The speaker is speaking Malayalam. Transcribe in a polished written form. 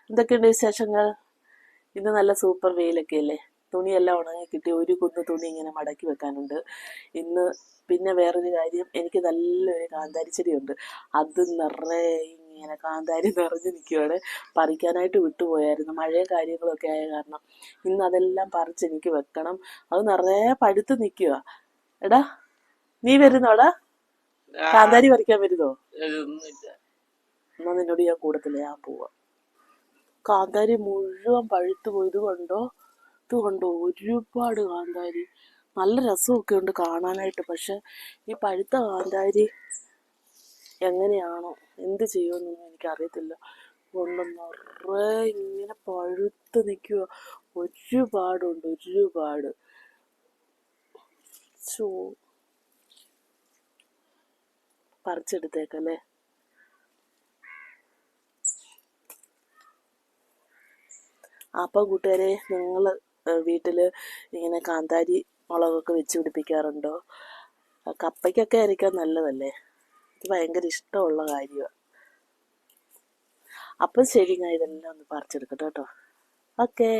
എന്തൊക്കെയുണ്ട് വിശേഷങ്ങൾ? ഇന്ന് നല്ല സൂപ്പർ വെയിലൊക്കെ അല്ലേ? തുണിയെല്ലാം ഉണങ്ങി കിട്ടി. ഒരു കുന്ന് തുണി ഇങ്ങനെ മടക്കി വെക്കാനുണ്ട് ഇന്ന്. പിന്നെ വേറൊരു കാര്യം, എനിക്ക് നല്ലൊരു കാന്താരി ചെടിയുണ്ട്. അത് നിറയെ ഇങ്ങനെ കാന്താരി നിറഞ്ഞു നിൽക്കുവാണ്. പറിക്കാനായിട്ട് വിട്ടുപോയായിരുന്നു, മഴയും കാര്യങ്ങളൊക്കെ ആയ കാരണം. ഇന്ന് അതെല്ലാം പറിച്ച് എനിക്ക് വെക്കണം. അത് നിറയെ പഴുത്ത് നിൽക്കുക. എടാ, നീ വരുന്നോടാ? കാന്താരി പറിക്കാൻ വരുന്നോ? എന്നാ നിന്നോട് ഞാൻ കൂടത്തില്ല, ഞാൻ പോവാ. കാന്താരി മുഴുവൻ പഴുത്തു പോയത് കണ്ടോ? ഇത് കണ്ടോ, ഒരുപാട് കാന്താരി. നല്ല രസമൊക്കെ ഉണ്ട് കാണാനായിട്ട്. പക്ഷെ ഈ പഴുത്ത കാന്താരി എങ്ങനെയാണോ എന്ത് ചെയ്യുമെന്നൊന്നും എനിക്കറിയത്തില്ല. കൊണ്ട് നിറയെ ഇങ്ങനെ പഴുത്ത് നിൽക്കുക. ഒരുപാടുണ്ട്, ഒരുപാട്. ചോ പറിച്ചെടുത്തേക്കല്ലേ. അപ്പം കൂട്ടുകാരെ, നിങ്ങൾ വീട്ടിൽ ഇങ്ങനെ കാന്താരി മുളകൊക്കെ വെച്ച് പിടിപ്പിക്കാറുണ്ടോ? കപ്പയ്ക്കൊക്കെ അരയ്ക്കാൻ നല്ലതല്ലേ? എനിക്ക് ഭയങ്കര ഇഷ്ടമുള്ള കാര്യമാണ്. അപ്പം ശരി, ഞാൻ ഇതെല്ലാം ഒന്ന് പറിച്ചെടുക്കട്ടെ കേട്ടോ. ഓക്കേ.